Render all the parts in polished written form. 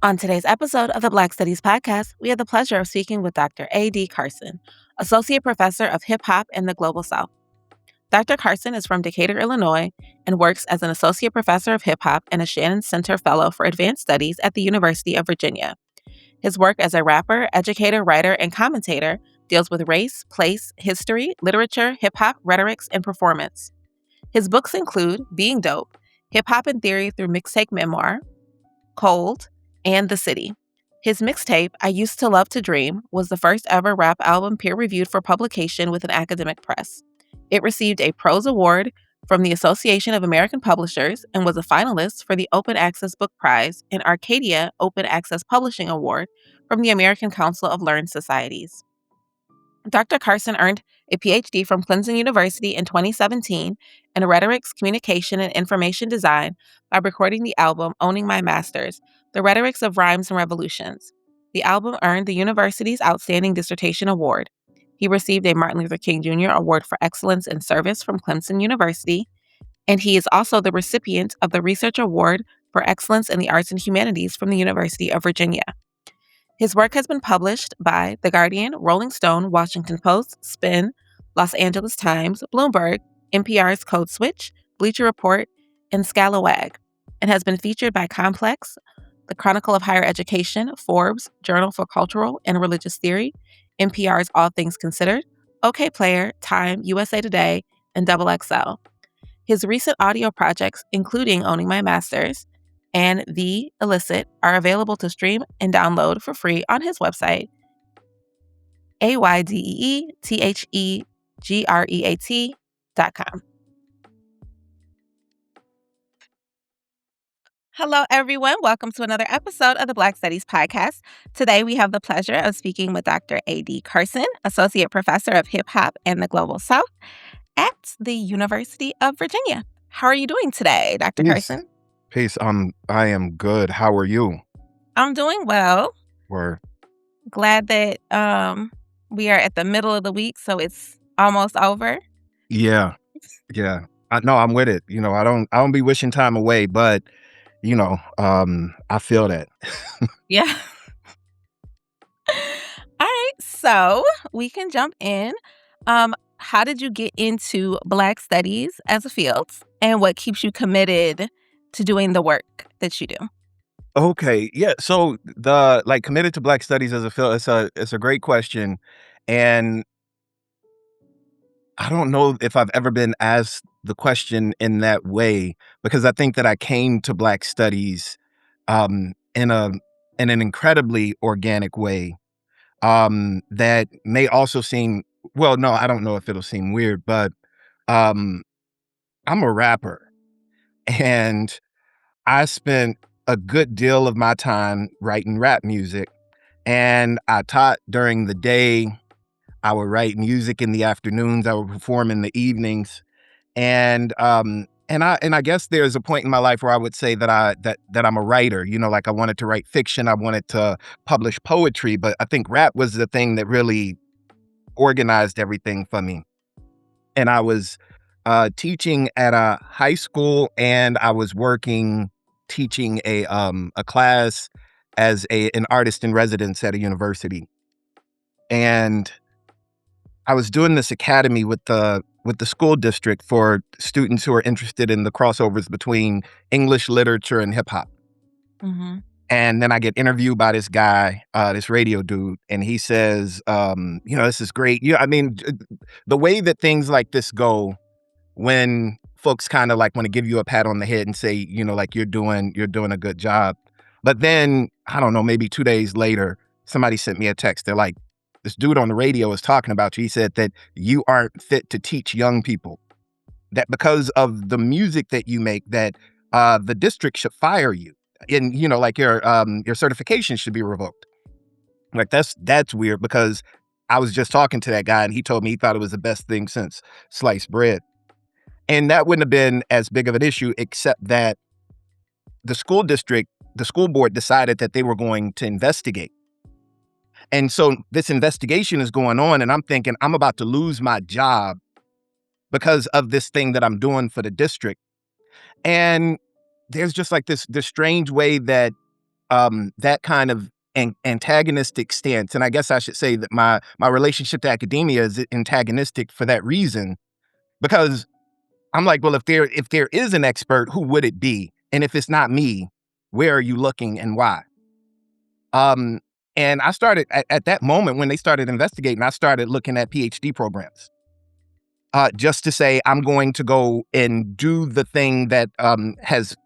On today's episode of the Black Studies Podcast, we have the pleasure of speaking with Dr. A.D. Carson, Associate Professor of Hip Hop in the Global South. Dr. Carson is from Decatur, Illinois, and works as an Associate Professor of Hip Hop and a Shannon Center Fellow for Advanced Studies at the University of Virginia. His work as a rapper, educator, writer, and commentator deals with race, place, history, literature, hip hop, rhetorics, and performance. His books include Being Dope, Hip Hop in Theory Through Mixtape Memoir, Cold, and The City. His mixtape, I Used to Love to Dream, was the first ever rap album peer-reviewed for publication with an academic press. It received a Prose Award from the Association of American Publishers and was a finalist for the Open Access Book Prize and Arcadia Open Access Publishing Award from the American Council of Learned Societies. Dr. Carson earned a PhD from Clemson University in 2017 in rhetorics, communication, and information design by recording the album Owning My Masters, The Rhetorics of Rhymes and Revolutions. The album earned the university's Outstanding Dissertation Award. He received a Martin Luther King Jr. Award for Excellence in Service from Clemson University, and he is also the recipient of the Research Award for Excellence in the Arts and Humanities from the University of Virginia. His work has been published by The Guardian, Rolling Stone, Washington Post, Spin, Los Angeles Times, Bloomberg, NPR's Code Switch, Bleacher Report, and Scalawag, and has been featured by Complex, The Chronicle of Higher Education, Forbes, Journal for Cultural and Religious Theory, NPR's All Things Considered, OK Player, Time, USA Today, and XXL. His recent audio projects, including Owning My Masters and The Illicit, are available to stream and download for free on his website, aydeethegreat.com. Hello, everyone. Welcome to another episode of the Black Studies Podcast. Today, we have the pleasure of speaking with Dr. A.D. Carson, Associate Professor of Hip Hop and the Global South at the University of Virginia. How are you doing today, Dr. Carson? Peace. I am good. How are you? I'm doing well. We're glad that we are at the middle of the week, so it's almost over. Yeah. I'm with it. I don't be wishing time away, but I feel that. Yeah. All right, so we can jump in. How did you get into Black Studies as a field, and what keeps you committed to doing the work that you do? Okay, yeah. So committed to Black Studies as a field. It's a great question, and I don't know if I've ever been asked the question in that way, because I think that I came to Black Studies in an incredibly organic way that may also seem, well, no, I don't know if it'll seem weird, but I'm a rapper, and I spent a good deal of my time writing rap music, and I taught during the day. I would write music in the afternoons. I would perform in the evenings, and I guess there's a point in my life where I would say that I'm a writer. Like I wanted to write fiction. I wanted to publish poetry, but I think rap was the thing that really organized everything for me. And I was teaching at a high school, and I was teaching a class as an artist in residence at a university. And I was doing this academy with the school district for students who are interested in the crossovers between English literature and hip hop. Mm-hmm. And then I get interviewed by this guy, this radio dude, and he says, this is great. The way that things like this go, when folks kind of like want to give you a pat on the head and say, like you're doing a good job. But then, I don't know, maybe 2 days later, somebody sent me a text. They're like, this dude on the radio is talking about you. He said that you aren't fit to teach young people, that because of the music that you make, that the district should fire you. And, like your certification should be revoked. Like, that's weird, because I was just talking to that guy, and he told me he thought it was the best thing since sliced bread. And that wouldn't have been as big of an issue, except that the school board decided that they were going to investigate. And so this investigation is going on, and I'm thinking I'm about to lose my job because of this thing that I'm doing for the district. And there's just like this strange way that that kind of antagonistic stance. And I guess I should say that my relationship to academia is antagonistic for that reason, because I'm like, well, if there is an expert, who would it be? And if it's not me, where are you looking and why? Um, and I started at that moment when they started investigating, I started looking at PhD programs, just to say I'm going to go and do the thing that has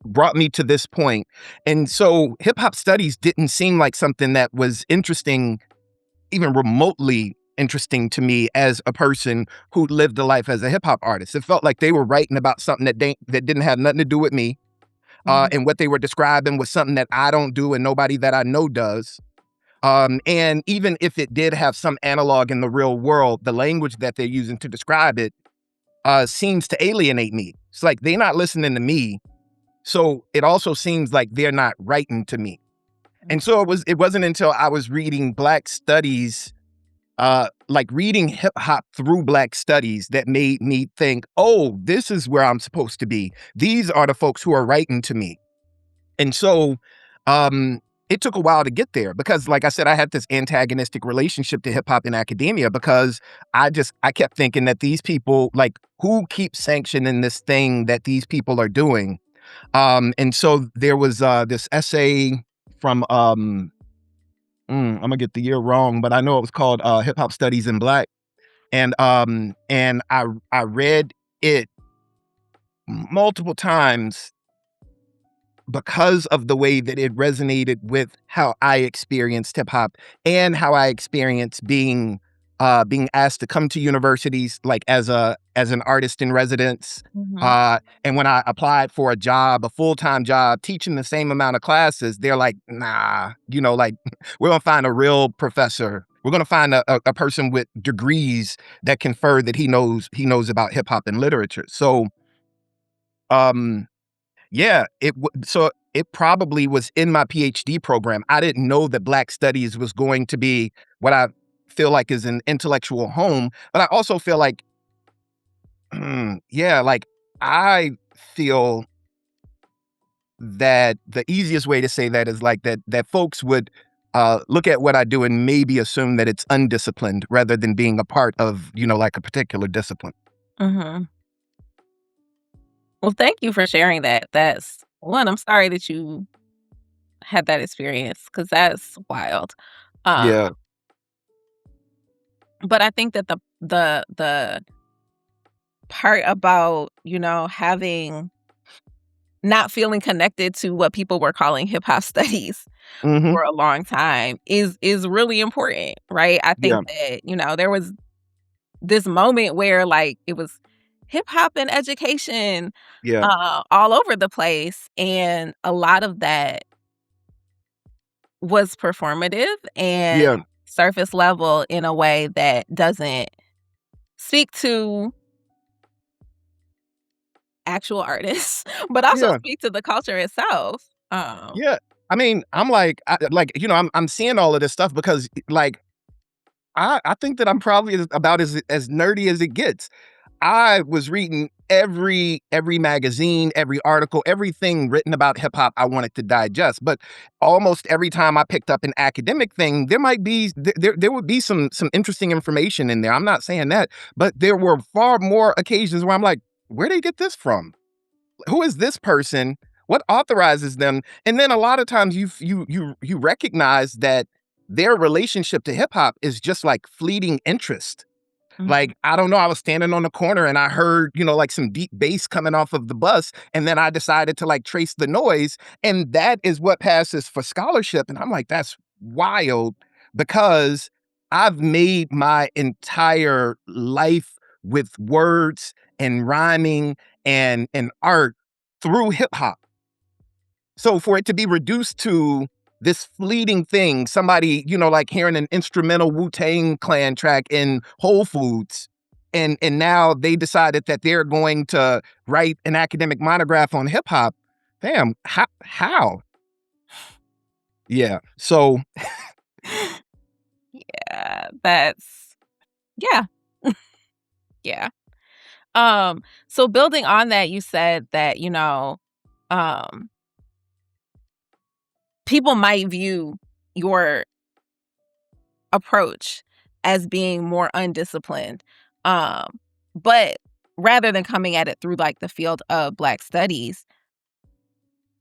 brought me to this point. And so hip hop studies didn't seem like something that was interesting, even remotely interesting to me as a person who lived a life as a hip hop artist. It felt like they were writing about something that didn't have nothing to do with me. Mhm. And what they were describing was something that I don't do and nobody that I know does. And even if it did have some analog in the real world, the language that they're using to describe it seems to alienate me. It's like they're not listening to me. So it also seems like they're not writing to me. And so it wasn't until I was reading Black studies, like reading hip hop through Black studies, that made me think, oh, this is where I'm supposed to be. These are the folks who are writing to me. And so it took a while to get there because, like I said, I had this antagonistic relationship to hip hop and academia because I kept thinking that these people, like, who keeps sanctioning this thing that these people are doing? And so there was this essay from I'm gonna get the year wrong, but I know it was called Hip Hop Studies in Black, and I read it multiple times because of the way that it resonated with how I experienced hip hop and how I experienced being asked to come to universities, like as an artist in residence. Mhm. And when I applied for a job, a full-time job, teaching the same amount of classes, they're like, nah, like we're gonna find a real professor. We're gonna find a person with degrees that confer that he knows about hip hop and literature. So um yeah, so it probably was in my PhD program. I didn't know that Black Studies was going to be what I feel like is an intellectual home, but I also feel like, yeah, like I feel that the easiest way to say that is like that folks would look at what I do and maybe assume that it's undisciplined rather than being a part of, like a particular discipline. Mhm. Well, thank you for sharing that. That's one, I'm sorry that you had that experience because that's wild. Yeah. Um, but I think that the part about, having not feeling connected to what people were calling hip hop studies Hmm. for a long time is really important, right? I Yeah. think that, there was this moment where, like, it was hip hop and education, Yeah. all over the place, and a lot of that was performative and Yeah. surface level in a way that doesn't speak to actual artists, but also Yeah. speak to the culture itself. Yeah. I mean, I'm like, I'm seeing all of this stuff because, like, I think that I'm probably about as nerdy as it gets. I was reading every magazine, every article, everything written about hip hop I wanted to digest. But almost every time I picked up an academic thing, there might be there would be some interesting information in there. I'm not saying that, but there were far more occasions where I'm like, where did they get this from? Who is this person? What authorizes them? And then a lot of times you recognize that their relationship to hip hop is just like fleeting interest. Mhm, Like, I don't know, I was standing on the corner and I heard, like some deep bass coming off of the bus. And then I decided to like trace the noise. And that is what passes for scholarship. And I'm like, that's wild because I've made my entire life with words and rhyming and art through hip hop. So for it to be reduced to this fleeting thing, somebody, like hearing an instrumental Wu-Tang Clan track in Whole Foods, and now they decided that they're going to write an academic monograph on hip hop. Damn, how? Yeah. So yeah, that's yeah, yeah. So building on that, you said that, um, people might view your approach as being more undisciplined. But rather than coming at it through like the field of Black studies,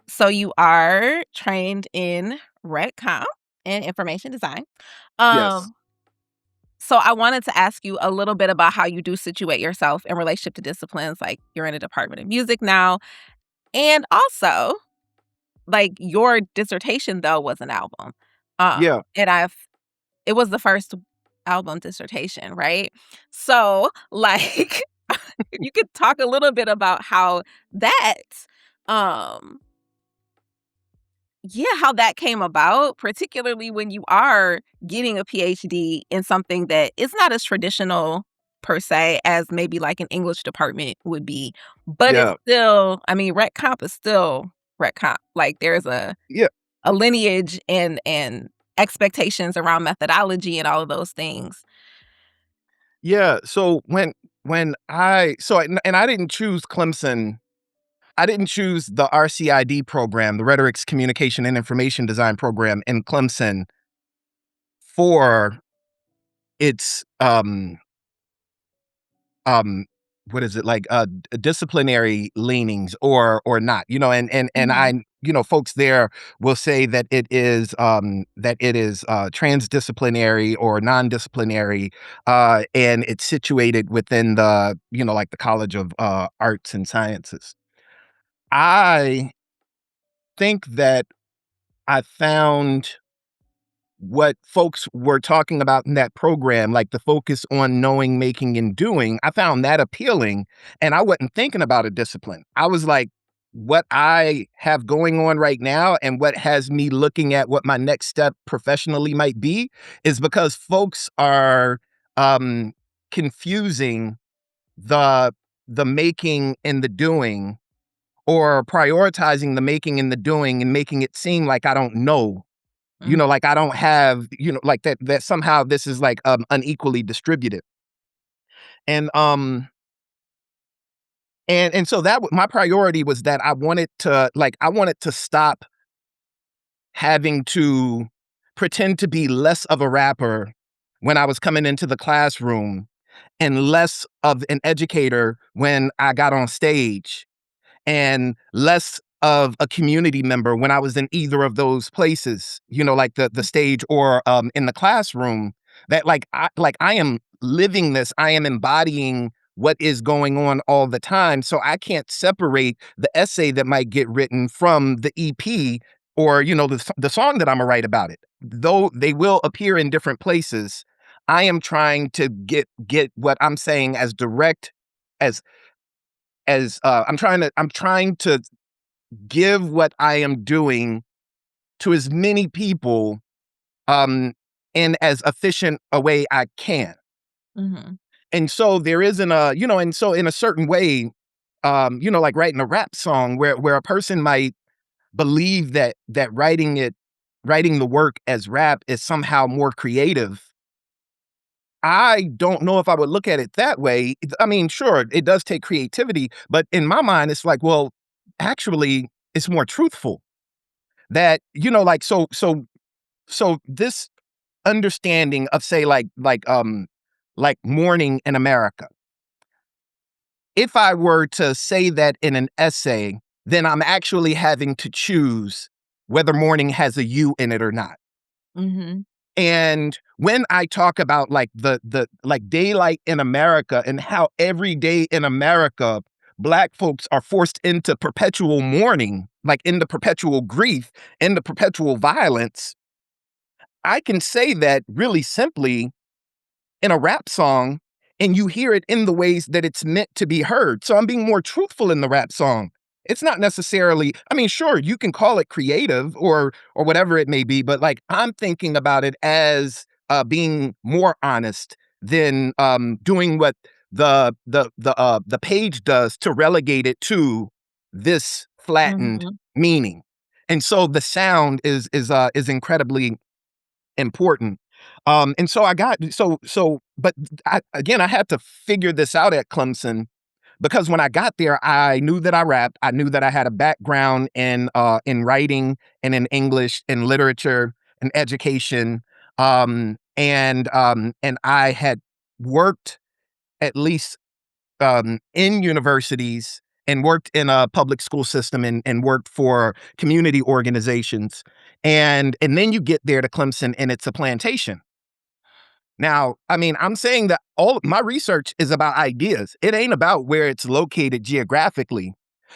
so you are trained in rec comp and information design. Yes. Um, so I wanted to ask you a little bit about how you do situate yourself in relationship to disciplines. Like you're in a department of music now, and also like your dissertation though was an album. Yeah. And it was the first album dissertation, right? So, like, if you could talk a little bit about how that, um, yeah, how that came about, particularly when you are getting a PhD in something that is not as traditional per se as maybe like an English department would be, but it's Yeah. still, I mean, rec comp is still rec comp. Like, there's Yeah. a lineage and expectations around methodology and all of those things. Yeah. So when I so and I didn't choose Clemson. I didn't choose the RCID program, the Rhetorics, Communication, and Information Design program in Clemson for its um what is it like disciplinary leanings or not, and Mhm, I, folks there will say that it is transdisciplinary or non-disciplinary, and it's situated within the, like the College of Arts and Sciences. I think that I found what folks were talking about in that program, like the focus on knowing, making, and doing. I found that appealing, and I wasn't thinking about a discipline. I was like, what I have going on right now and what has me looking at what my next step professionally might be is because folks are um, confusing the the making and the doing, or prioritizing the making and the doing and making it seem like I don't know, mhm, like I don't have, like that somehow this is like unequally distributed. And and so my priority was that I wanted to stop having to pretend to be less of a rapper when I was coming into the classroom and less of an educator when I got on stage, and less of a community member when I was in either of those places, like the stage or in the classroom. That I am living this, I am embodying what is going on all the time. So I can't separate the essay that might get written from the EP, or the song that I'm gonna write about it. Though they will appear in different places, I am trying to get what I'm saying as direct as I'm trying to give what I am doing to as many people, um, in as efficient a way I can. mhm, And so there isn't a, and so in a certain way, like writing a rap song where a person might believe that writing the work as rap is somehow more creative. I don't know if I would look at it that way. I mean, sure, it does take creativity, but in my mind, it's like, well, actually, it's more truthful. That, like, so this understanding of, say, like mourning in America. If I were to say that in an essay, then I'm actually having to choose whether mourning has a U in it or not. mhm, And when I talk about like the like daylight in America and how every day in America, Black folks are forced into perpetual mourning, like into perpetual grief, into perpetual violence, I can say that really simply in a rap song, and you hear it in the ways that it's meant to be heard. So I'm being more truthful in the rap song. It's not necessarily, I mean, sure, you can call it creative or whatever it may be, but like I'm thinking about it as being more honest than doing what the page does to relegate it to this flattened mhm, meaning. And so the sound is incredibly important. And so I got so so but I again, I had to figure this out at Clemson, because when I got there, I knew that I rapped. I knew that I had a background in writing and in English and literature and education. And I had worked at least in universities and worked in a public school system and worked for community organizations. And then you get there to Clemson and it's a plantation. Now, I mean, I'm saying that all my research is about ideas. It ain't about where it's located geographically.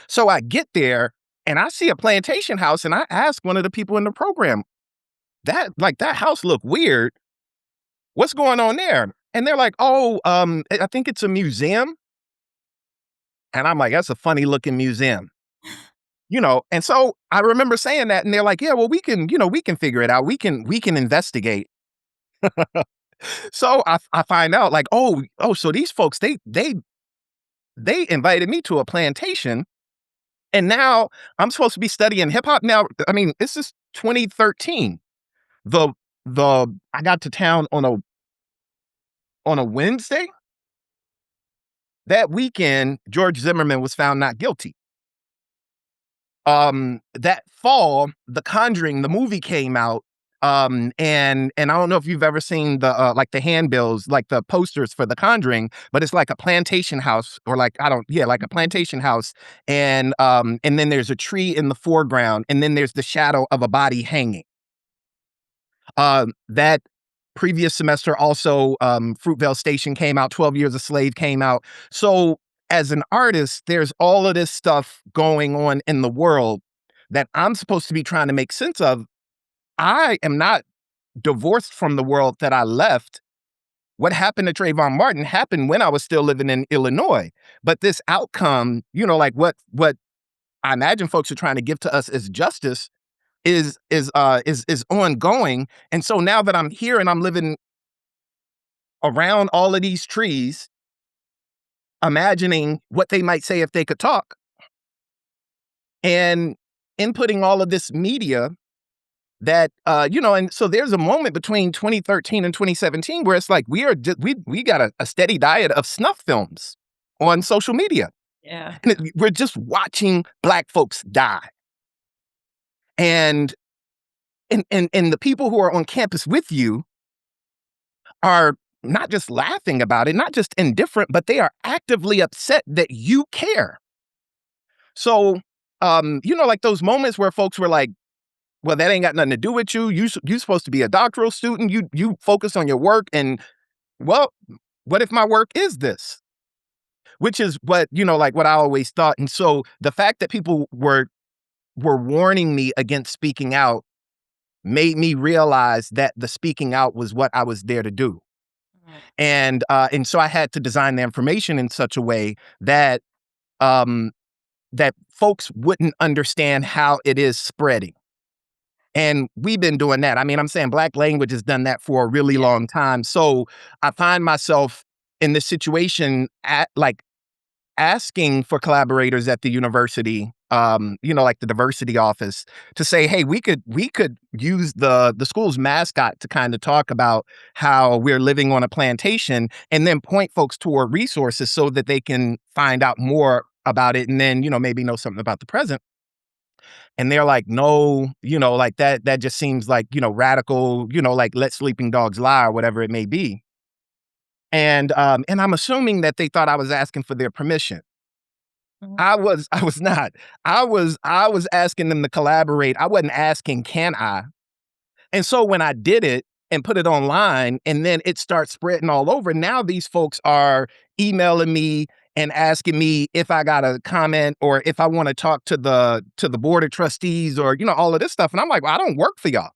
So I get there and I see a plantation house and I ask one of the people in the program, that house look weird. What's going on there? And they're like, "Oh, I think it's a museum." And I'm like, "That's a funny looking museum." And so I remember saying that and they're like, "Yeah, well, we can figure it out. We can investigate." So I find out like, oh, so these folks, they invited me to a plantation, and now I'm supposed to be studying hip hop. Now, I mean, this is 2013. The the I got to town on a Wednesday. That weekend, George Zimmerman was found not guilty. That fall, The Conjuring, the movie came out. And I don't know if you've ever seen the like the handbills, like the posters for The Conjuring, but it's like a plantation house, or like I don't yeah, like a plantation house, and then there's a tree in the foreground, and then there's the shadow of a body hanging. That previous semester also, Fruitvale Station came out, 12 Years a Slave came out. So as an artist, there's all of this stuff going on in the world that I'm supposed to be trying to make sense of. I am not divorced from the world that I left. What happened to Trayvon Martin happened when I was still living in Illinois. But this outcome, like what I imagine folks are trying to give to us as justice is ongoing. And so now that I'm here and I'm living around all of these trees, imagining what they might say if they could talk, and inputting all of this media that and so there's a moment between 2013 and 2017 where it's like we got a steady diet of snuff films on social media. Yeah. And we're just watching Black folks die. And the people who are on campus with you are not just laughing about it, not just indifferent, but they are actively upset that you care. So, like those moments where folks were like, well, that ain't got nothing to do with you. You supposed to be a doctoral student. You focus on your work. And well, what if my work is this? Which is what, like what I always thought. And so the fact that people were warning me against speaking out made me realize that the speaking out was what I was there to do. And so I had to design the information in such a way that that folks wouldn't understand how it is spreading. And we've been doing that. I mean, I'm saying Black language has done that for a really long time. So I find myself in this situation at like asking for collaborators at the university, like the diversity office, to say, hey, we could use the school's mascot to kind of talk about how we're living on a plantation, and then point folks toward resources so that they can find out more about it, and then maybe know something about the present. And they're like, no, like that just seems like radical, like let sleeping dogs lie or whatever it may be. And I'm assuming that they thought I was asking for their permission. Mhm. I was not. I was asking them to collaborate. I wasn't asking, can I? And so when I did it and put it online and then it starts spreading all over, now these folks are emailing me and asking me if I got a comment or if I want to talk to the board of trustees or all of this stuff. And I'm like, well, I don't work for y'all.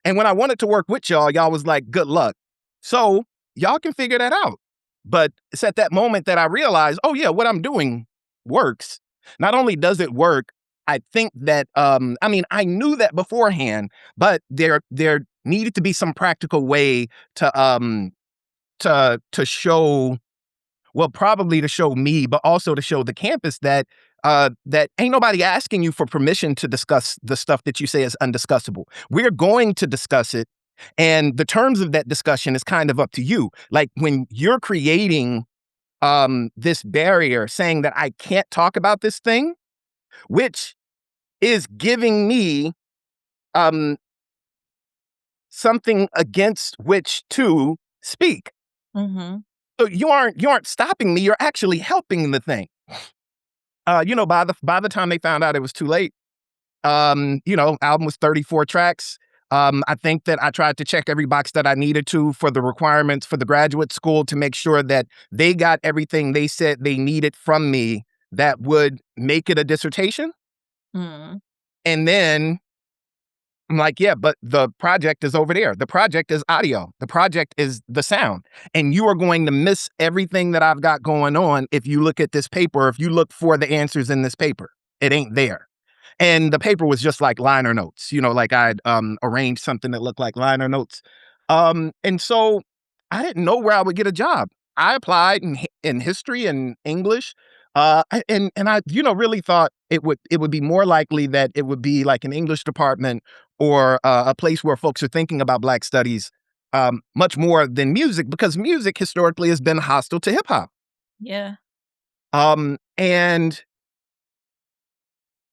And when I wanted to work with y'all was like, good luck. So y'all can figure that out. But it's at that moment that I realized, oh yeah, what I'm doing works. Not only does it work, I think that I mean, I knew that beforehand, but there needed to be some practical way to show, well, probably to show me, but also to show the campus that ain't nobody asking you for permission to discuss the stuff that you say is undiscussable. We're going to discuss it, and the terms of that discussion is kind of up to you. Like when you're creating this barrier saying that I can't talk about this thing, which is giving me um, something against which to speak. Mhm. So you aren't stopping me. You're actually helping the thing. By the time they found out it was too late, album was 34 tracks. I think that I tried to check every box that I needed to for the requirements for the graduate school to make sure that they got everything they said they needed from me that would make it a dissertation. Mm. And then I'm like, yeah, but the project is over there. The project is audio. The project is the sound. And you are going to miss everything that I've got going on if you look at this paper, if you look for the answers in this paper. It ain't there. And the paper was just like liner notes, like I'd arranged something that looked like liner notes. And so I didn't know where I would get a job. I applied in history and English. And I, really thought it would be more likely that it would be like an English department or a place where folks are thinking about Black studies much more than music, because music historically has been hostile to hip hop. Yeah. And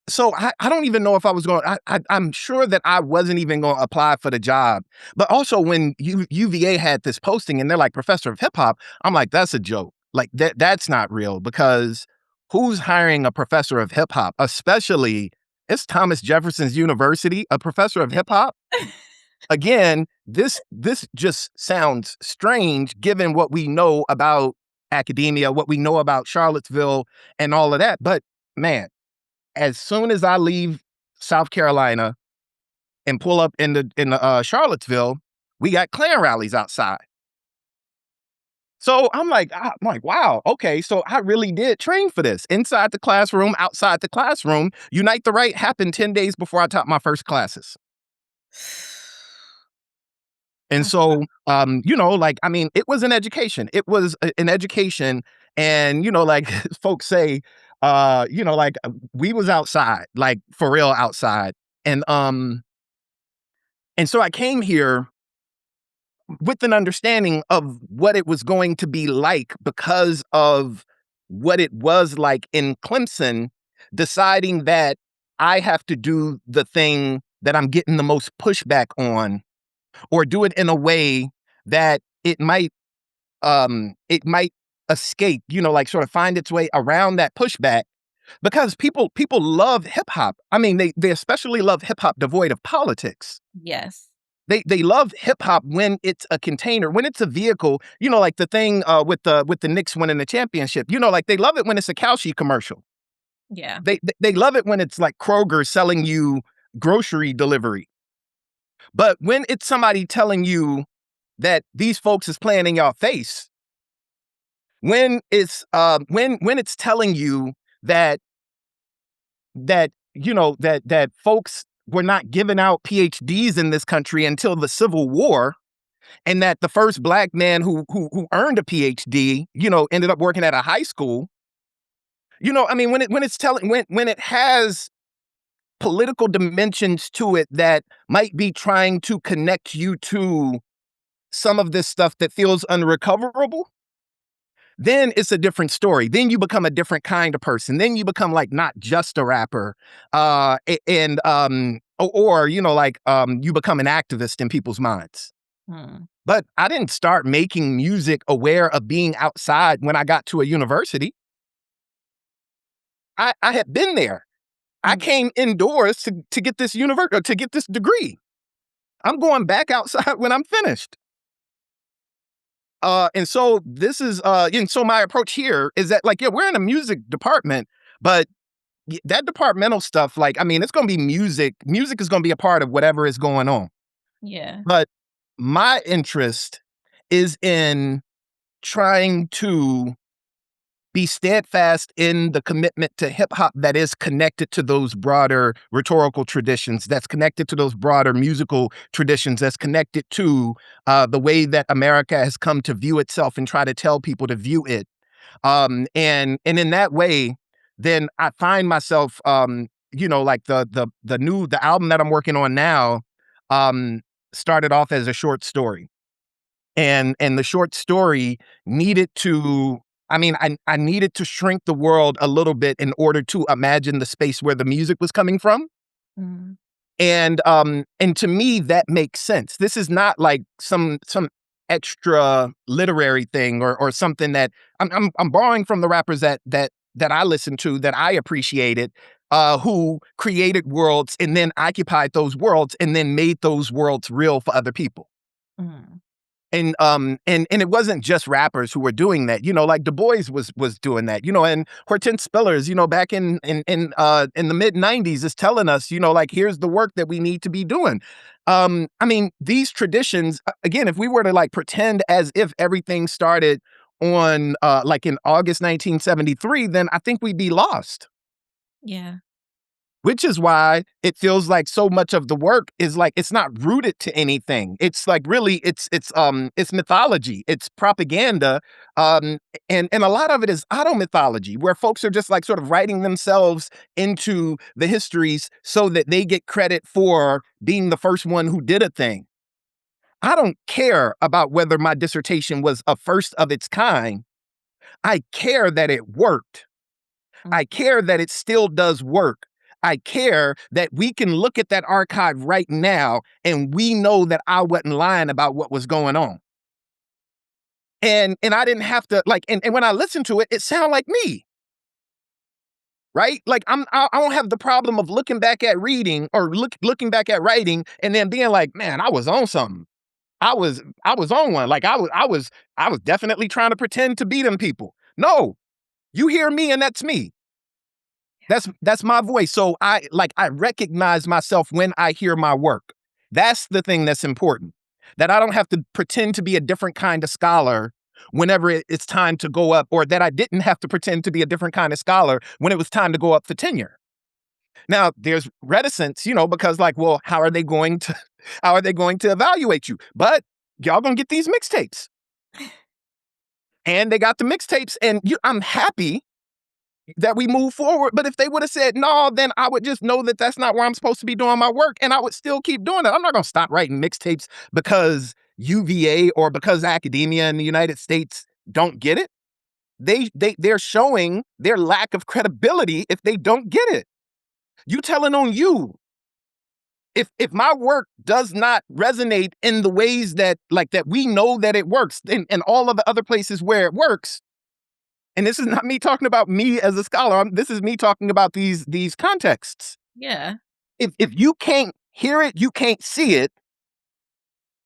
so I don't even know if I was going. I'm sure that I wasn't even going to apply for the job. But also, when UVA had this posting and they're like professor of hip hop, I'm like, that's a joke. Like that's not real, because who's hiring a professor of hip hop? Especially, it's Thomas Jefferson's University, a professor of hip hop. Again, this just sounds strange given what we know about academia, what we know about Charlottesville, and all of that. But man, as soon as I leave South Carolina and pull up in the Charlottesville, we got Klan rallies outside. So I'm like, wow, okay. So I really did train for this. Inside the classroom, outside the classroom. Unite the Right happened 10 days before I taught my first classes. And That's so, it was an education. It was an education. And, like folks say, we was outside, like for real outside. And, um, and so I came here with an understanding of what it was going to be like because of what it was like in Clemson, deciding that I have to do the thing that I'm getting the most pushback on, or do it in a way that it might escape, like sort of find its way around that pushback, because people love hip hop. I mean, they especially love hip hop devoid of politics. yes. They love hip hop when it's a container, when it's a vehicle, like the thing with the Knicks winning the championship. Like they love it when it's a Kalshi commercial. Yeah. They love it when it's like Kroger selling you grocery delivery. But when it's somebody telling you that these folks is playing in your face, when it's telling you that folks were not giving out PhDs in this country until the Civil War, and that the first Black man who earned a PhD, ended up working at a high school. I mean, when it has political dimensions to it that might be trying to connect you to some of this stuff that feels unrecoverable, then it's a different story. Then you become a different kind of person. Then you become like not just a rapper, and or you become an activist in people's minds. Mm. But I didn't start making music aware of being outside when I got to a university. I had been there. I Mm. came indoors to get this to get this degree. I'm going back outside when I'm finished. And so my approach here is that, like, yeah, we're in a music department, but that departmental stuff, like, I mean, it's going to be music. Music is going to be a part of whatever is going on. Yeah. But my interest is in trying to be steadfast in the commitment to hip hop that is connected to those broader rhetorical traditions, that's connected to those broader musical traditions, that's connected to the way that America has come to view itself and try to tell people to view it. And in that way, then I find myself, like the album that I'm working on now, started off as a short story, and the short story needed to I mean, I needed to shrink the world a little bit in order to imagine the space where the music was coming from. Mm. And to me, that makes sense. This is not like some extra literary thing or something that I'm borrowing from the rappers that I listen to, that I appreciated, who created worlds and then occupied those worlds and then made those worlds real for other people. Mm. And it wasn't just rappers who were doing that. You know, like Du Bois was doing that. You know, and Hortense Spillers, you know, back in the mid-90s is telling us, you know, like, here's the work that we need to be doing. I mean, these traditions, again, if we were to like pretend as if everything started on like in August 1973, then I think we'd be lost. Yeah. Which is why it feels like so much of the work is like it's not rooted to anything. It's like really it's mythology, it's propaganda, and a lot of it is auto mythology, where folks are just like sort of writing themselves into the histories so that they get credit for being the first one who did a thing. I don't care about whether my dissertation was a first of its kind. I care that it worked. Mm. I care that it still does work. I care that we can look at that archive right now and we know that I wasn't lying about what was going on. And I didn't have to like, and when I listen to it, it sounded like me, right? Like I don't have the problem of looking back at reading or looking back at writing and then being like, man, I was on something. I was on one. Like I was definitely trying to pretend to be them people. No, you hear me and that's me. That's my voice. So I recognize myself when I hear my work. That's the thing that's important. That I don't have to pretend to be a different kind of scholar whenever it's time to go up, or that I didn't have to pretend to be a different kind of scholar when it was time to go up for tenure. Now, there's reticence, you know, because like, well, how are they going to how are they going to evaluate you? But y'all gonna get these mixtapes. And they got the mixtapes, and I'm happy that we move forward. But if they would have said no, then I would just know that that's not where I'm supposed to be doing my work, and I would still keep doing it. I'm not going to stop writing mixtapes because UVA or because academia in the United States don't get it. They're showing their lack of credibility if they don't get it. You telling on you. If my work does not resonate in the ways that like that we know that it works in all of the other places where it works, and this is not me talking about me as a scholar. This is me talking about these contexts. Yeah. If you can't hear it, you can't see it.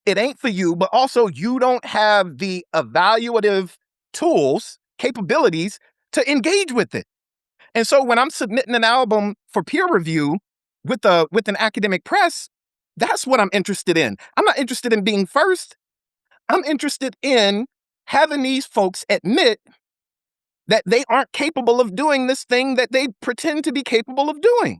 It ain't for you. But also, you don't have the evaluative tools, capabilities to engage with it. And so, when I'm submitting an album for peer review with an academic press, that's what I'm interested in. I'm not interested in being first. I'm interested in having these folks admit that they aren't capable of doing this thing that they pretend to be capable of doing.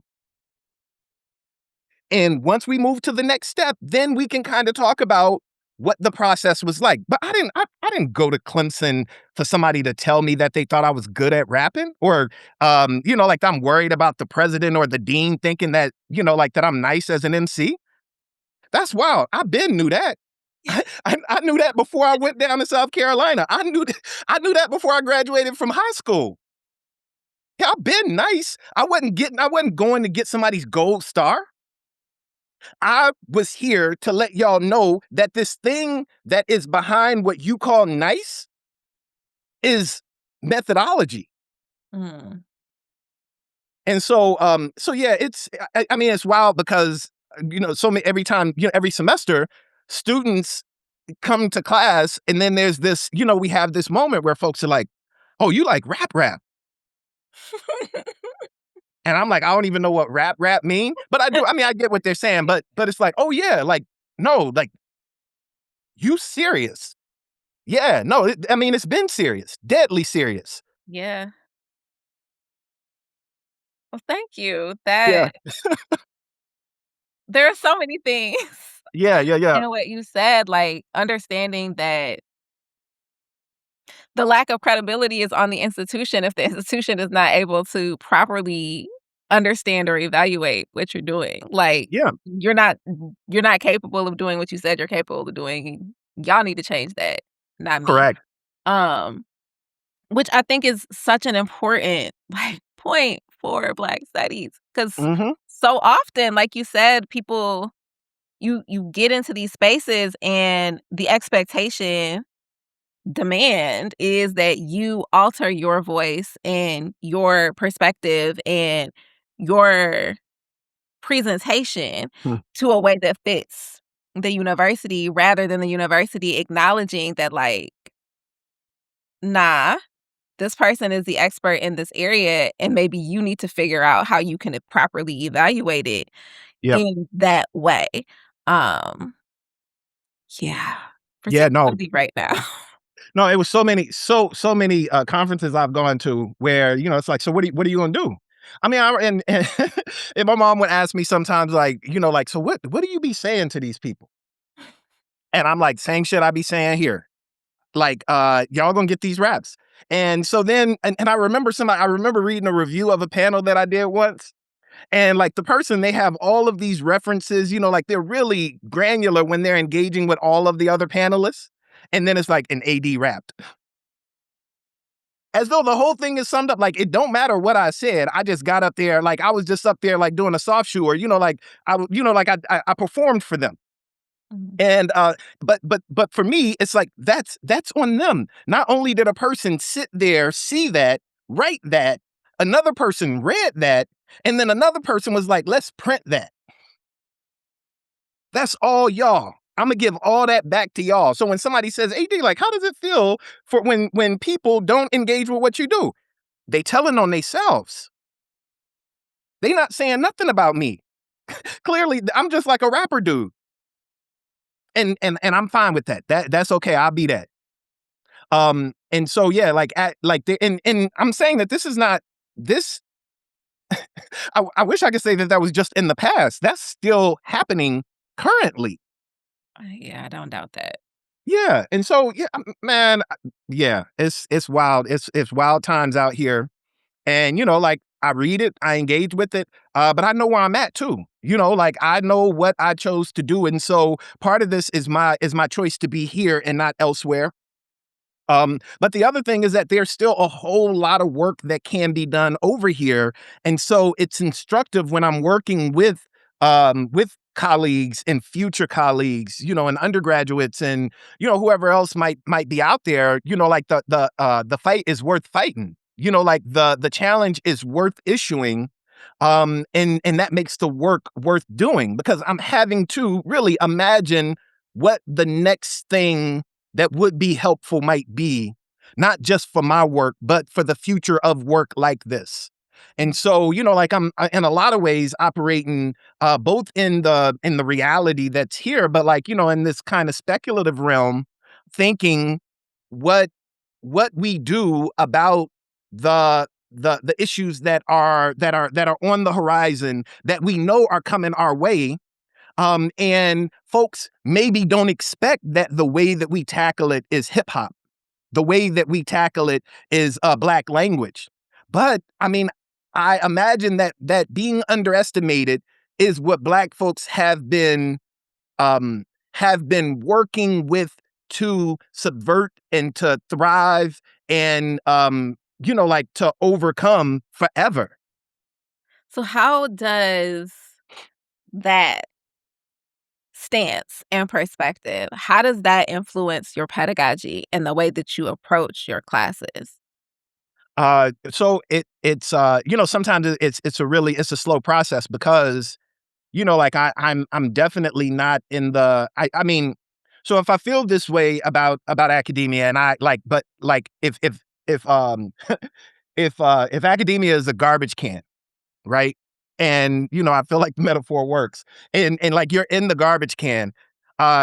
And once we move to the next step, then we can kind of talk about what the process was like. But I didn't go to Clemson for somebody to tell me that they thought I was good at rapping, or you know, like I'm worried about the president or the dean thinking that, you know, like that I'm nice as an MC. That's wild. I been knew that. I knew that before I went down to South Carolina. I knew that before I graduated from high school. Yeah, I've been nice. I wasn't going to get somebody's gold star. I was here to let y'all know that this thing that is behind what you call nice is methodology. Mm. And so yeah, I mean, it's wild because, you know, so many, every time, you know, every semester, students come to class and then there's this, you know, we have this moment where folks are like, oh, you like rap. And I'm like, I don't even know what rap mean, but I do. I mean, I get what they're saying, but it's like, oh yeah, like no, like you serious? Yeah, no. I mean, it's been serious, deadly serious. Yeah. Well, thank you. Yeah, That there are so many things yeah. in what you said, like understanding that the lack of credibility is on the institution if the institution is not able to properly understand or evaluate what you're doing. Like, Yeah, you're not capable of doing what you said you're capable of doing. Y'all need to change that, not me. correct. Um, which I think is such an important, like, point for Black studies, because Mhm. so often, like you said, people you get into these spaces and the expectation, demand is that you alter your voice and your perspective and your presentation Hmm. to a way that fits the university rather than the university acknowledging that, like, "Nah, this person is the expert in this area, and maybe you need to figure out how you can properly evaluate it Yep. in that way." Um, yeah, Yeah, no. particularly right now. No, it was so many, conferences I've gone to where, it's like, "So what are you gonna do?" I mean, and and my mom would ask me sometimes, like, like, "So what do you be saying to these people?" And I'm like, "Same shit I be saying here. Like, y'all gonna get these raps." And so then and I remember reading a review of a panel that I did once, and, like, the person, they have all of these references, like, they're really granular when they're engaging with all of the other panelists, and then it's like an AD rapped. As though the whole thing is summed up, like, it don't matter what I said, I just got up there, like, I was just up there, like, doing a soft shoe or, like, like, I performed for them. Mhm. And, but for me, it's like, that's on them. Not only did a person sit there, see that, write that, another person read that, and then another person was like, "Let's print that." That's all y'all. Imma give all that back to y'all. So when somebody says, "AD, like, how does it feel for when people don't engage with what you do?" They telling on themselves. They not saying nothing about me. Clearly, I'm just like a rapper dude, and I'm fine with that. That's okay. I'll be that. And so yeah, like at like the and I'm saying that this is not this. I wish I could say that that was just in the past. That's still happening currently. Yeah, I don't doubt that. Yeah, and so yeah, man, yeah, it's wild. It's wild times out here. And, like, I read it, I engage with it, but I know where I'm at too. Like, I know what I chose to do, and so part of this is my choice to be here and not elsewhere. But the other thing is that there's still a whole lot of work that can be done over here, and so it's instructive when I'm working with colleagues and future colleagues, and undergraduates and whoever else might be out there. Like the fight is worth fighting. Like the challenge is worth issuing. And that makes the work worth doing because I'm having to really imagine what the next thing that would be helpful might be, not just for my work, but for the future of work like this. And so, like in a lot of ways operating both in the reality that's here, but like, in this kind of speculative realm, thinking what what we do about the issues that are on the horizon that we know are coming our way, and folks maybe don't expect that the way that we tackle it is hip hop. The way that we tackle it is Black language. But I mean, I imagine that being underestimated is what Black folks um, have been working with to subvert and to thrive and like to overcome forever. So how does that stance and perspective, how does that influence your pedagogy and the way that you approach your classes? So it's sometimes it's a slow process because like I'm definitely not in the I mean, so if I feel this way about academia and I like, but like if if academia is a garbage can, right? And I feel like the metaphor works. And like you're in the garbage can,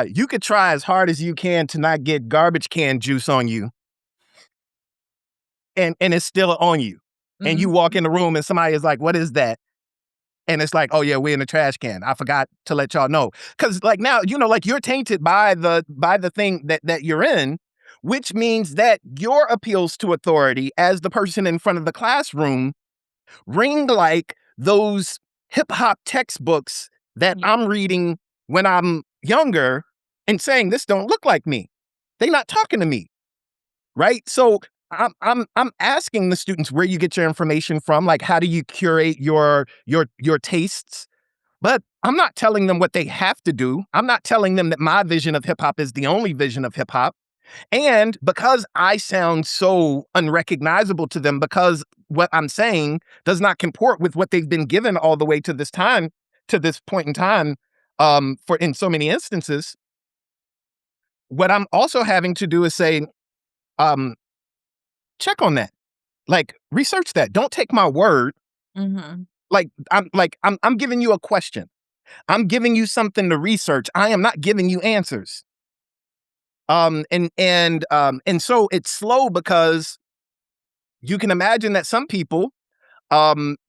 you could try as hard as you can to not get garbage can juice on you, and it's still on you. And you Mhm. walk in the room and somebody is like, "What is that?" And it's like, "Oh yeah, we're in the trash can. I forgot to let y'all know." Because like now, like you're tainted by the thing that you're in, which means that your appeals to authority as the person in front of the classroom ring like those hip hop textbooks that Yeah. I'm reading when I'm younger and saying, "This don't look like me. They not talking to me." Right? So I'm asking the students where you get your information from, like how do you curate your tastes? But I'm not telling them what they have to do. I'm not telling them that my vision of hip hop is the only vision of hip hop. And because I sound so unrecognizable to them, because what I'm saying does not comport with what they've been given all the way to this time, to this point in time, for in so many instances, what I'm also having to do is say, um, check on that. Like, research that. Don't take my word. Mhm. I'm giving you a question. I'm giving you something to research. I am not giving you answers. And so it's slow because you can imagine that some people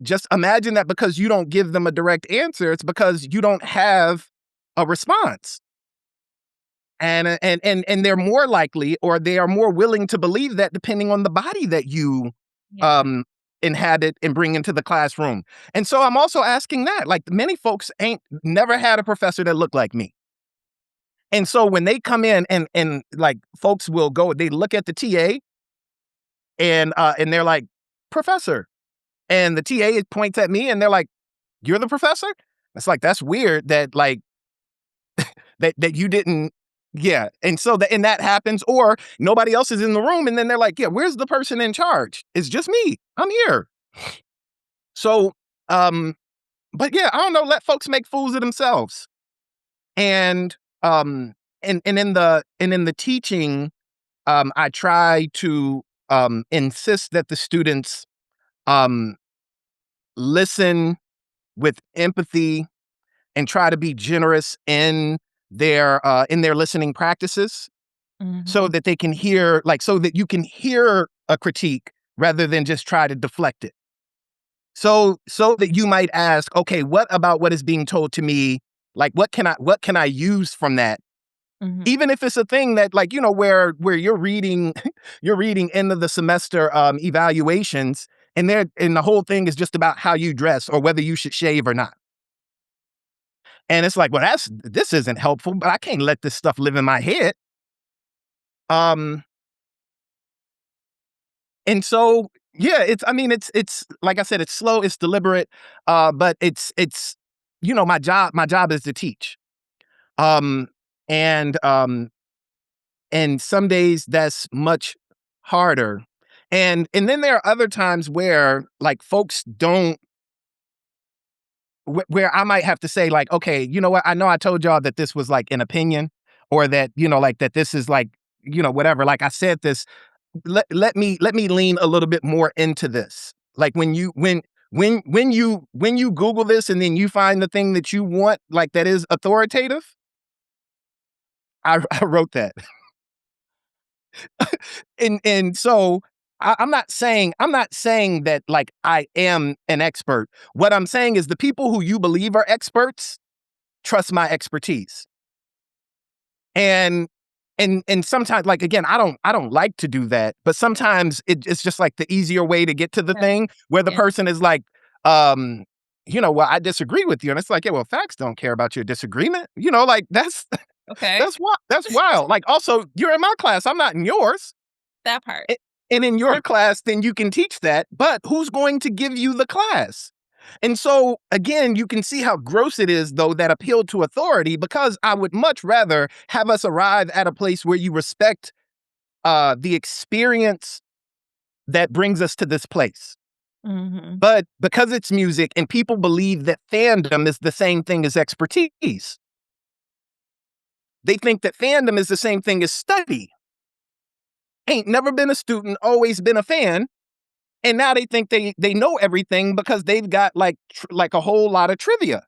just imagine that because you don't give them a direct answer, it's because you don't have a response. And they're more likely, or they are more willing to believe that depending on the body that you Yeah. um inhabit and bring into the classroom. And so I'm also asking that. Like many folks ain't never had a professor that looked like me. And so when they come in and like folks will go, they look at the TA and they're like, "Professor." And the TA points at me and they're like, "You're the professor?" It's like, that's weird that like that you didn't. Yeah. And so that happens, or nobody else is in the room, and then they're like, "Yeah, where's the person in charge?" It's just me. I'm here. So um, but yeah, I don't know, let folks make fools of themselves. And in the teaching, I try to insist that the students um listen with empathy and try to be generous in their listening practices, so Mhm. that they can hear, like, so that you can hear a critique rather than just try to deflect it. So that you might ask, okay, what about what is being told to me? Like, what can I use from that? Mhm. Even if it's a thing that, like, where you're reading you're reading end of the semester evaluations, and the whole thing is just about how you dress or whether you should shave or not. And it's like, well, this isn't helpful, but I can't let this stuff live in my head. Um, and so yeah, it's like I said, it's slow, it's deliberate, but it's my job is to teach. Um, and some days that's much harder. And then there are other times where like folks don't where I might have to say like, okay, you know what? I know I told y'all that this was like an opinion, or that, like that this is like, whatever. Like I said this, let me lean a little bit more into this. Like when you Google this and then you find the thing that you want, like that is authoritative, I wrote that. And so I'm not saying that like I am an expert. What I'm saying is the people who you believe are experts trust my expertise. And and sometimes, like, again, I don't like to do that, but sometimes it's just like the easier way to get to the Yeah. thing where the Yeah. person is like, um, well, I disagree with you. And it's like, yeah, well, facts don't care about your disagreement. Like that's Okay. that's wild. Like, also, you're in my class, I'm not in yours. That part. A and in your class, then you can teach that, but who's going to give you the class? And so, again, you can see how gross it is, though, that appeal to authority, because I would much rather have us arrive at a place where you respect, the experience that brings us to this place. Mhm. But because it's music and people believe that fandom is the same thing as expertise, they think that fandom is the same thing as study. Ain't never been a student, always been a fan. And now they think they know everything because they've got like a whole lot of trivia.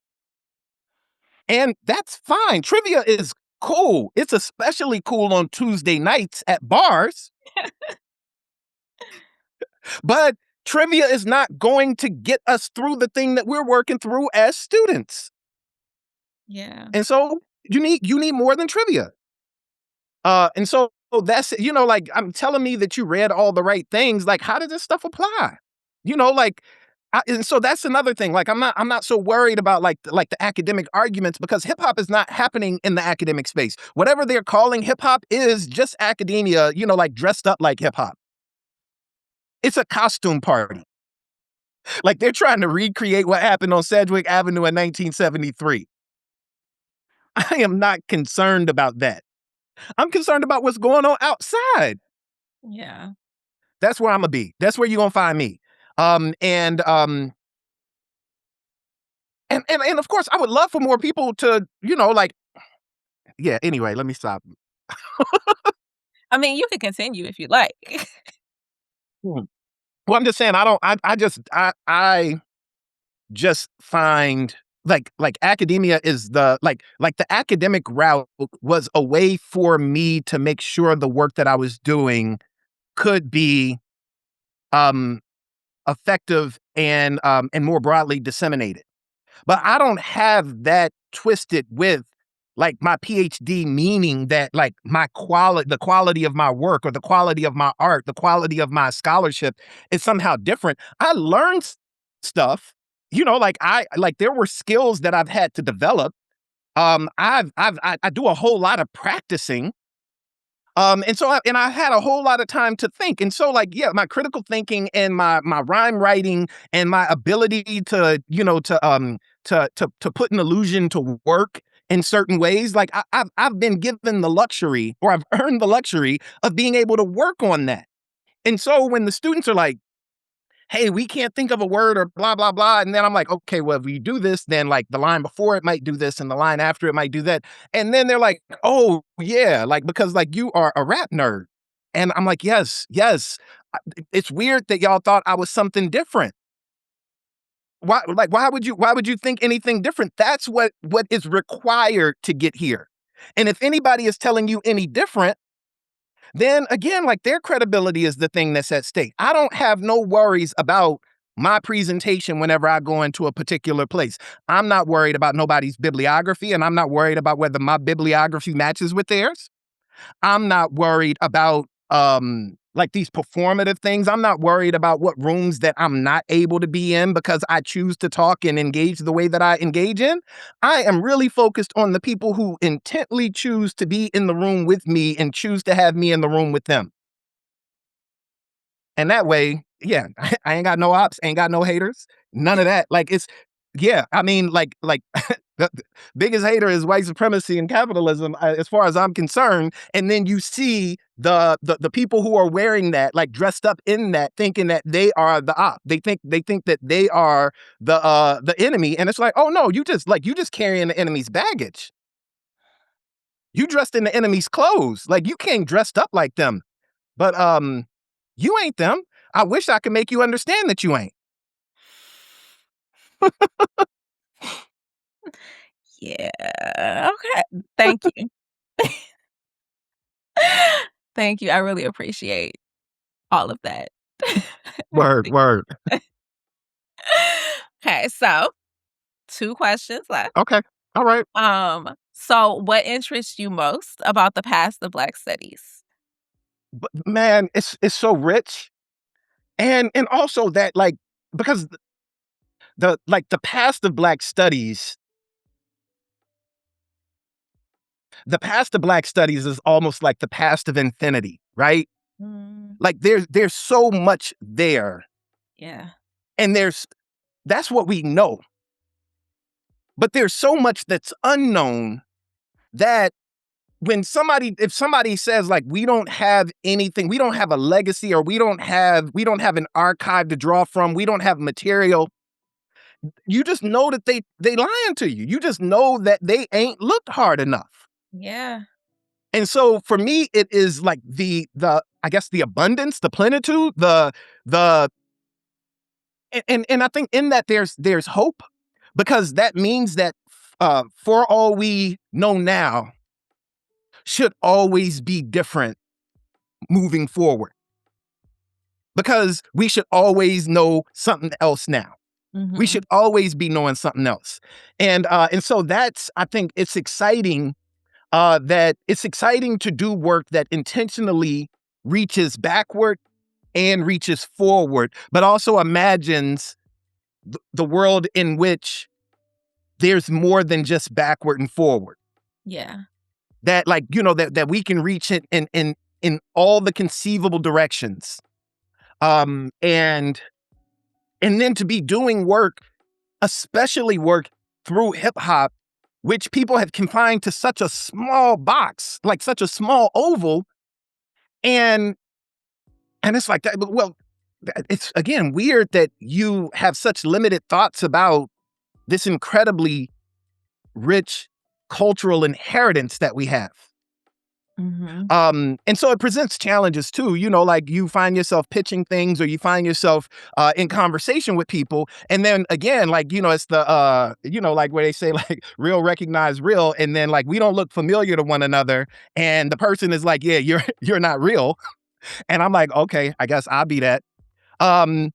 And that's fine. Trivia is cool. It's especially cool on Tuesday nights at bars, but trivia is not going to get us through the thing that we're working through as students. Yeah. And so you need more than trivia. And so that's, like, I'm telling me that you read all the right things. Like, how does this stuff apply? Like, and so that's another thing. Like, I'm not so worried about like the academic arguments, because hip hop is not happening in the academic space. Whatever they're calling hip hop is just academia, like dressed up like hip hop. It's a costume party. Like they're trying to recreate what happened on Sedgwick Avenue in 1973. I am not concerned about that. I'm concerned about what's going on outside. Yeah. That's where I'm gonna be. That's where you're gonna find me. And of course, I would love for more people to, like, yeah. Anyway, let me stop. I mean, you can continue if you like. Hmm. Well, I'm just saying, I don't. I just find like academia is like the academic route was a way for me to make sure the work that I was doing could be um effective and more broadly disseminated. But I don't have that twisted with like my PhD, meaning that like the quality of my work or the quality of my art, the quality of my scholarship is somehow different. I learned stuff, like there were skills that I've had to develop. I do a whole lot of practicing. I had a whole lot of time to think. And so like, yeah, my critical thinking and my rhyme writing and my ability to, to put an illusion to work in certain ways, like I've been given the luxury, or I've earned the luxury of being able to work on that. And so when the students are like, hey, we can't think of a word or blah, blah, blah. And then I'm like, okay, well, if we do this, then like the line before it might do this and the line after it might do that. And then they're like, oh, yeah, like, because like you are a rap nerd. And I'm like, yes, yes. It's weird that y'all thought I was something different. Why would you think anything different? That's what is required to get here. And if anybody is telling you any different, then again, like their credibility is the thing that's at stake. I don't have no worries about my presentation whenever I go into a particular place. I'm not worried about nobody's bibliography, and I'm not worried about whether my bibliography matches with theirs. I'm not worried about like these performative things. I'm not worried about what rooms that I'm not able to be in because I choose to talk and engage the way that I engage in. I am really focused on the people who intently choose to be in the room with me and choose to have me in the room with them. And that way, yeah, I ain't got no ops, ain't got no haters, none of that. Like it's yeah, I mean, like the biggest hater is white supremacy and capitalism, as far as I'm concerned. And then you see the people who are wearing that, like dressed up in that, thinking that they are the op. They think that they are the enemy, and it's like, oh no, you just carrying the enemy's baggage. You dressed in the enemy's clothes, like you came dressed up like them. But you ain't them. I wish I could make you understand that you ain't. Yeah. Okay. Thank you. Thank you. I really appreciate all of that. I Word, really word. Okay, so 2 questions left. Okay. All right. So what interests you most about the past of Black studies? But man, it's so rich. And also that like because the past of Black studies, the past of Black studies is almost like the past of infinity, right? Mm, Like there's so much there. yeah. And that's what we know. But there's so much that's unknown that if somebody says like we don't have anything, we don't have a legacy, or we don't have an archive to draw from, we don't have material, you just know that they lying to you. You just know that they ain't looked hard enough. Yeah. And so for me, it is like the I guess the abundance, the plenitude, the and I think in that there's hope, because that means that for all we know now should always be different moving forward, because we should always know something else now. We should Mhm. always be knowing something else. And so that's, I think it's exciting to do work that intentionally reaches backward and reaches forward, but also imagines the world in which there's more than just backward and forward. Yeah. That that we can reach it in all the conceivable directions. And then to be doing work, especially work through hip hop, which people have confined to such a small box, like such a small oval. And it's like that. Well, it's again weird that you have such limited thoughts about this incredibly rich cultural inheritance that we have. Mhm. And so it presents challenges too, like you find yourself pitching things or you find yourself in conversation with people. And then again, like, it's the, like where they say like real recognize real. And then like, we don't look familiar to one another. And the person is like, yeah, you're not real. And I'm like, okay, I guess I'll be that. Um,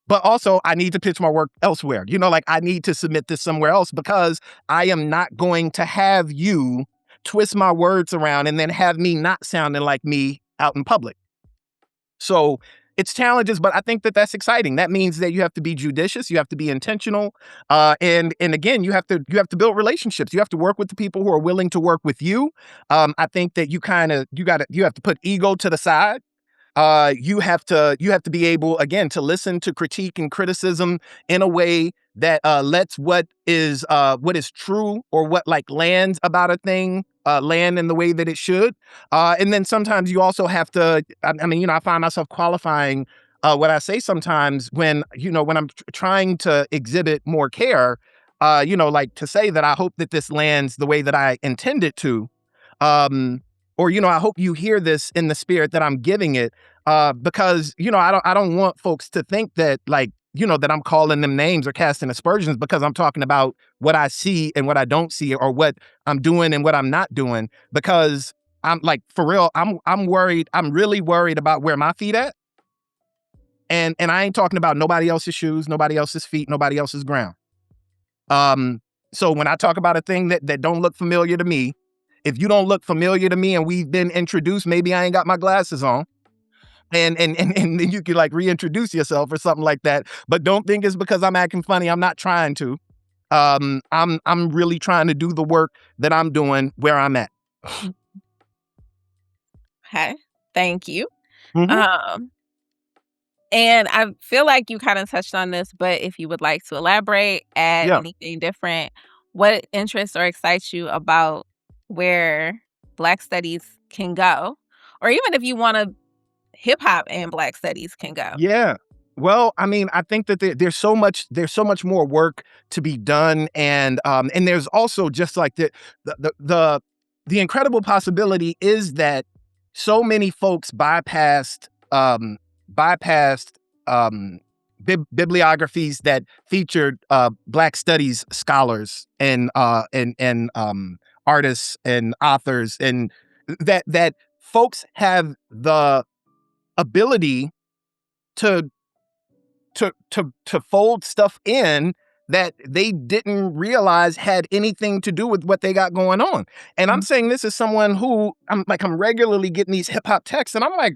but also I need to pitch my work elsewhere. Like I need to submit this somewhere else because I am not going to have you twist my words around and then have me not sounding like me out in public. So it's challenges, but I think that that's exciting. That means that you have to be judicious, you have to be intentional, and again, you have to build relationships. You have to work with the people who are willing to work with you. I think that you have to put ego to the side. You have to be able again to listen to critique and criticism in a way that lets what is true or what like lands about a thing land in the way that it should. And then sometimes you also have to. I mean, I find myself qualifying what I say sometimes when I'm trying to exhibit more care. Like to say that I hope that this lands the way that I intend it to. Um, or I hope you hear this in the spirit that I'm giving it, because I don't want folks to think that like that I'm calling them names or casting aspersions because I'm talking about what I see and what I don't see, or what I'm doing and what I'm not doing. Because I'm like for real, I'm worried. I'm really worried about where my feet at, and I ain't talking about nobody else's shoes, nobody else's feet, nobody else's ground. Um, so when I talk about a thing that don't look familiar to me, if you don't look familiar to me and we've been introduced, maybe I ain't got my glasses on. And then you can like reintroduce yourself or something like that. But don't think it's because I'm acting funny. I'm not trying to. I'm really trying to do the work that I'm doing where I'm at. Okay. Thank you. Hmm. Um, and I feel like you kind of touched on this, but if you would like to elaborate, add Yeah. anything different, what interests or excites you about where Black studies can go? Or even if you want to hip hop and Black studies can go. Yeah. Well, I mean, I think that there's so much more work to be done, and there's also just like the incredible possibility is that so many folks bypassed bibliographies that featured Black studies scholars and artists and authors, and that folks have the ability to to fold stuff in that they didn't realize had anything to do with what they got going on. And I'm Mhm. saying this as someone who I'm regularly getting these hip hop texts, and I'm like,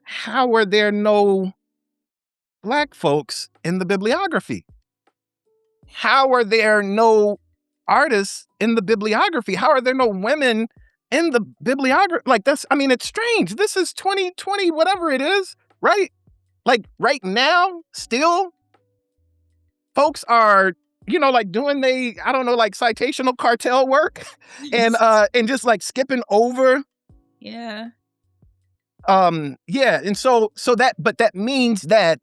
how are there no Black folks in the bibliography? How are there no artists in the bibliography? How are there no women in the bibliography? Like that's, I mean, it's strange. This is 2020, whatever it is, right? Like right now, still folks are like doing I don't know, like citational cartel work and just like skipping over. Yeah. Yeah, and but that means that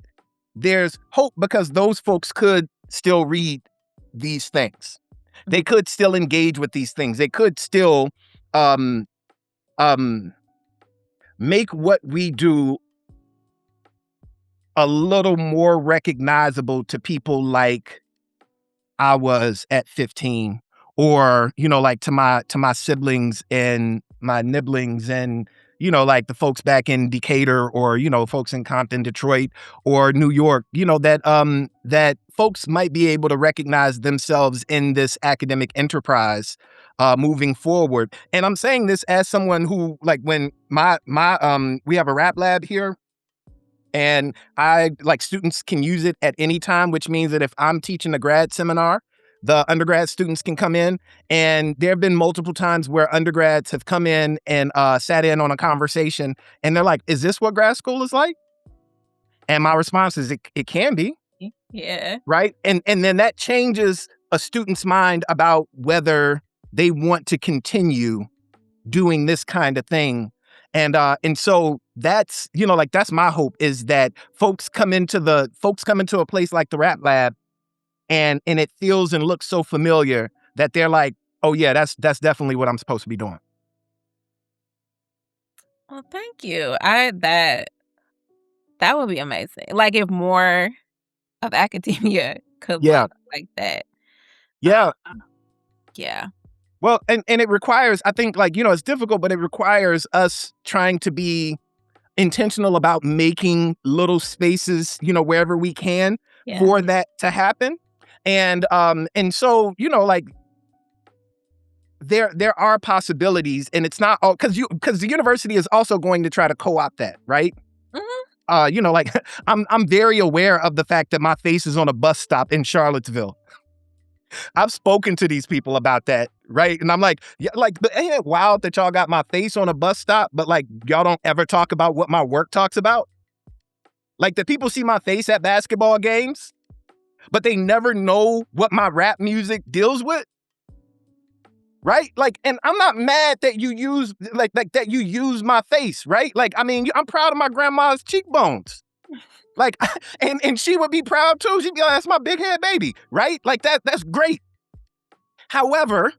there's hope because those folks could still read these things. They Mhm. could still engage with these things. They could still um um make what we do a little more recognizable to people like I was at 15, or like to my siblings and my nibblings, and like the folks back in Decatur, or folks in Compton, Detroit, or New York, that folks might be able to recognize themselves in this academic enterprise moving forward. And I'm saying this as someone who, like, when my we have a rap lab here, and I like students can use it at any time, which means that if I'm teaching a grad seminar, the undergrad students can come in. And there have been multiple times where undergrads have come in and sat in on a conversation, and they're like, "Is this what grad school is like?" And my response is, it can be, Yeah. right? And then that changes a student's mind about whether they want to continue doing this kind of thing. And so that's, like that's my hope, is that folks come into a place like the Rap Lab, and it feels and looks so familiar that they're like, oh yeah, that's definitely what I'm supposed to be doing. Well, thank you. That would be amazing. Like, if more of academia could Yeah. look like that. Uh, Yeah. yeah. Well, and it requires, I think, like, it's difficult, but it requires us trying to be intentional about making little spaces, wherever we can Yeah. for that to happen. And so, like, there are possibilities, and it's not all because the university is also going to try to co-opt that, right? Mhm. Like, I'm very aware of the fact that my face is on a bus stop in Charlottesville. I've spoken to these people about that, right? And I'm like, yeah, like, but ain't it wild that y'all got my face on a bus stop, but like y'all don't ever talk about what my work talks about? Like, the people see my face at basketball games, but they never know what my rap music deals with. Right? Like, and I'm not mad that you use that you use my face, right? Like, I mean, I'm proud of my grandma's cheekbones. Like, and she would be proud too. She'd be like, that's my big head baby, right? Like, that's great. However,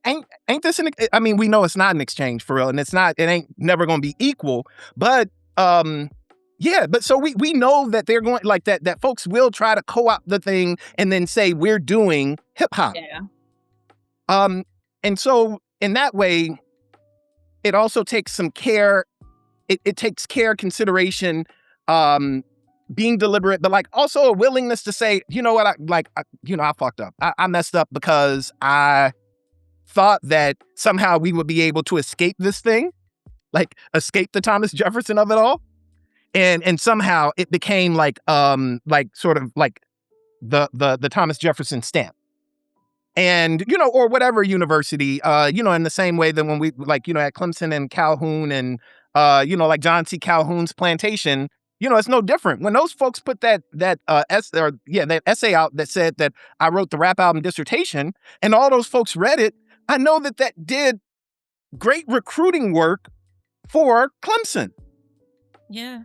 ain't this I mean, we know it's not an exchange for real, and it ain't never gonna be equal, but yeah, but so we know that they're going, like, that folks will try to co-opt the thing and then say we're doing hip hop. Yeah. And so in that way, it also takes some care. It takes care, consideration, being deliberate, but like also a willingness to say, you know what, I fucked up. I messed up because I thought that somehow we would be able to escape this thing, like escape the Thomas Jefferson of it all. And somehow it became like sort of like the Thomas Jefferson stamp. And, or whatever university, in the same way that when we, like, at Clemson and Calhoun and, like John C. Calhoun's plantation, it's no different. When those folks put that essay out that said that I wrote the rap album dissertation, and all those folks read it, I know that did great recruiting work for Clemson. Yeah.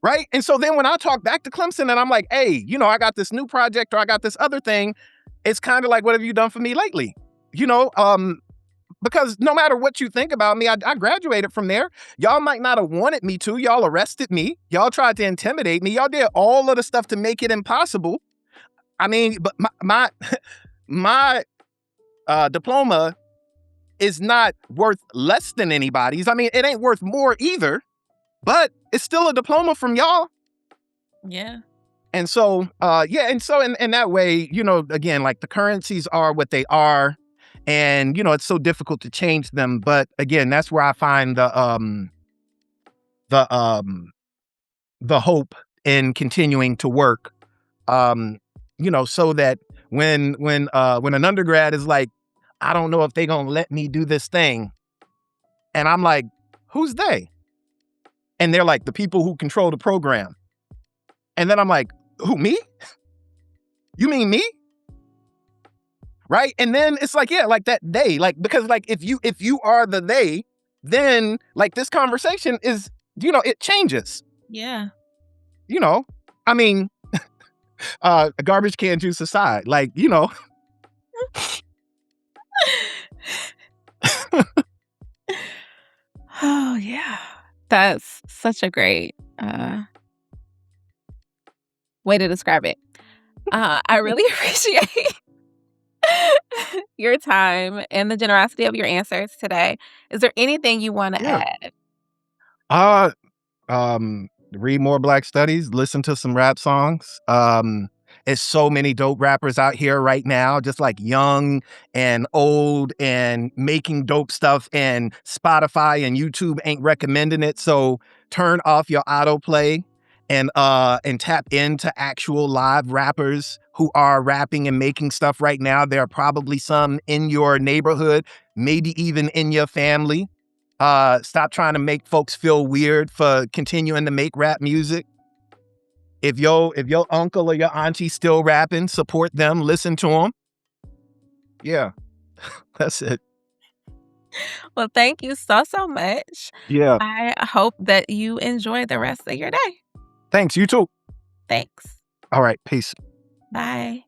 Right. And so then when I talk back to Clemson and I'm like, hey, I got this new project or I got this other thing, it's kind of like, what have you done for me lately? Because no matter what you think about me, I graduated from there. Y'all might not have wanted me to. Y'all arrested me. Y'all tried to intimidate me. Y'all did all of the stuff to make it impossible. I mean, but my diploma is not worth less than anybody's. I mean, it ain't worth more either, but it's still a diploma from y'all. Yeah. And so, and so in that way, again, like, the currencies are what they are, and, it's so difficult to change them. But again, that's where I find the hope in continuing to work, so that when an undergrad is like, I don't know if they gonna let me do this thing, and I'm like, who's they? And they're like, the people who control the program. And then I'm like, who, me? You mean me? Right? And then it's like, yeah, like that they, like, because like if you are the they, then like this conversation is, it changes. Yeah. I mean, garbage can juice aside, like, Oh, yeah. That's such a great way to describe it. I really appreciate your time and the generosity of your answers today. Is there anything you want to yeah. add? Read more Black studies, listen to some rap songs. There's so many dope rappers out here right now, just like young and old and making dope stuff, and Spotify and YouTube ain't recommending it. So turn off your autoplay and tap into actual live rappers who are rapping and making stuff right now. There are probably some in your neighborhood, maybe even in your family. Stop trying to make folks feel weird for continuing to make rap music. If your uncle or your auntie still rapping, support them, listen to them. Yeah, that's it. Well, thank you so much. Yeah. I hope that you enjoy the rest of your day. Thanks. You too. Thanks. All right. Peace. Bye.